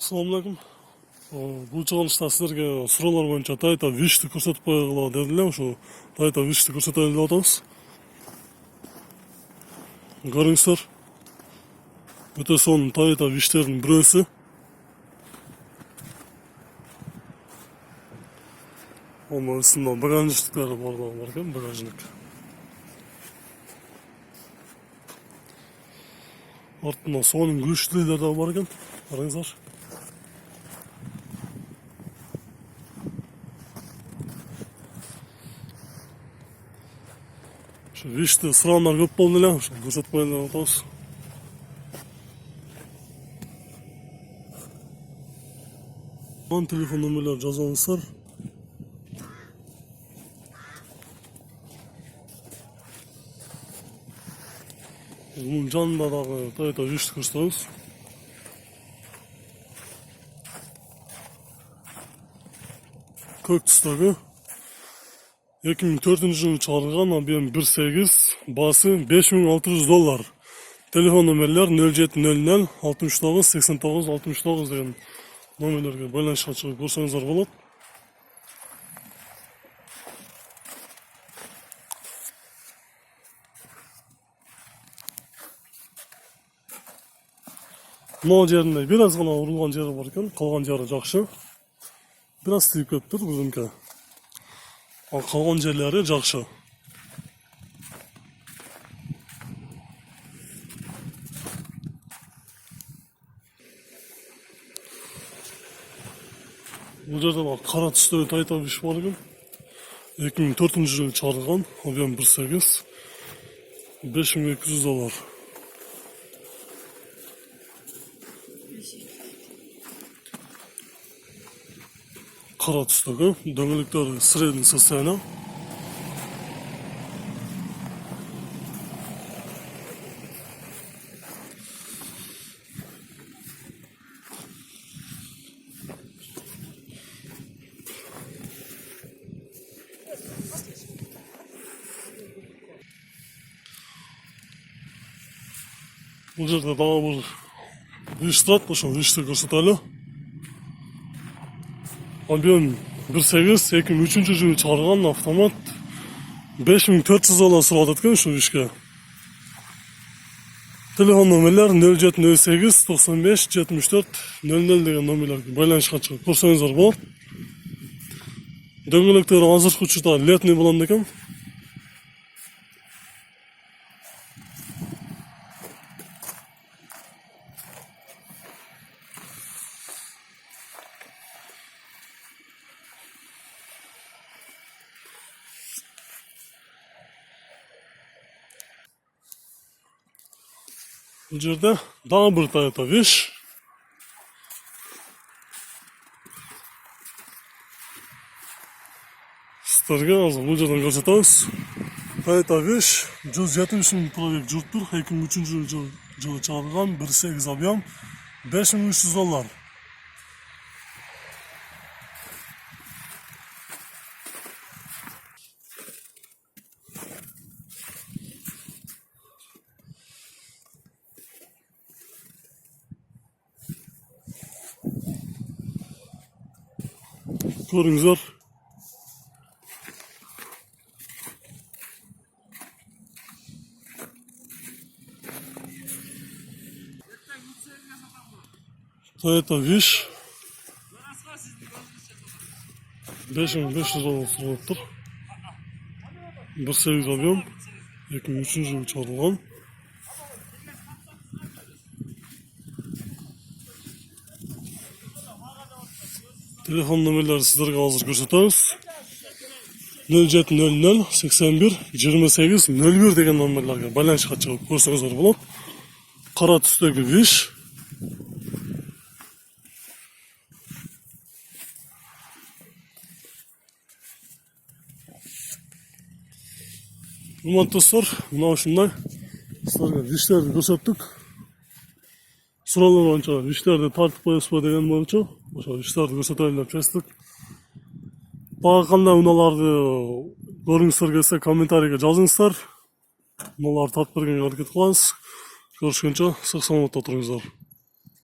Assalamu alaikum. Бұл чыгарылышта сіздерге сұраулар бойынша Toyota Wish'ті көрсетіп қойғылы деділер. Ошо Toyota Wish'ті көрсетіп жатабыз. Көріңіздер. Өте соның Toyota Wish'тердің біреусі. Оның үстінде багажниктері бар екен, багажник. Артында соның күштілері де бар екен. Қараңыздар. Вишті сұранар көп болды ле, көрсетіп қойылар отауыз. Телефон нөмірлер жазылыңыздар. Бұның жанында дағы Toyota Wish'ті көрсетіңіз. Көк түстегі 2004 жылы чыгарылган ABM 1.8 басы $5600. Телефон номерлер 0700 69 89 69 деген номерлерге байланышқа чыгып көрсөңүздөр болот. Мына жеринде бир аз гана урулган жери бар экен, калган жери жакшы. Бир аз тийип кетиптир бүгүнкү. Ал қалған жерлері жақсы. Бұл жерде қара түсті Toyota Wish бар екен. 2004 жылы шығарылған ABM 1.8 $5200. Қара түстегі дөңгелектері средний состояние. Бұл жерде дағы бір Wish тұрады, ошо Wish'ті көрсетелі. ABM 1.8 2003 жылы чыгарылган автомат $5400 сурап атат экен ушу Wish'ке. Телефон номерлер 0708 95 74 00 деген номерлерге байланышка чыгып көрсөңүздөр болот. Дөңгөлөктөр азыркы учурда летный болот экен. Бұл жерде дағы бір Toyota Wish. Сіздерге азыр бұл жерден көрсетеміз. Toyota Wish 170 мың пробег жүріп тұр. 2003 жылы чыгарылган 1.8 ABM $5300. Көріңіздер. Toyota Wish $5500 сурап тұр. 1.8 ABM 2003 жылы чыгарылган. Телефон номерлері сіздерге азыр көрсетеміз. 0700 81 28 01 деген номерлерге байланышқа чыгып көрсөңүздөр болот. Кара түстөгү Wish. Урматтуу достор, мына ушундай сіздерге Wish'терди көрсөттүк. Сұраулар бойынша Wish'терди тартып коесузбу деген боюнча ошо Wish'терди көрсөтөлү деп чечтик. Дагы кандай унааларды көргүңүздөр келсе комментарийге жазыңыздар. Унааларды тартып бергенге аракет кылабыз. Görüşkünce sağ salamat oturunuzlar.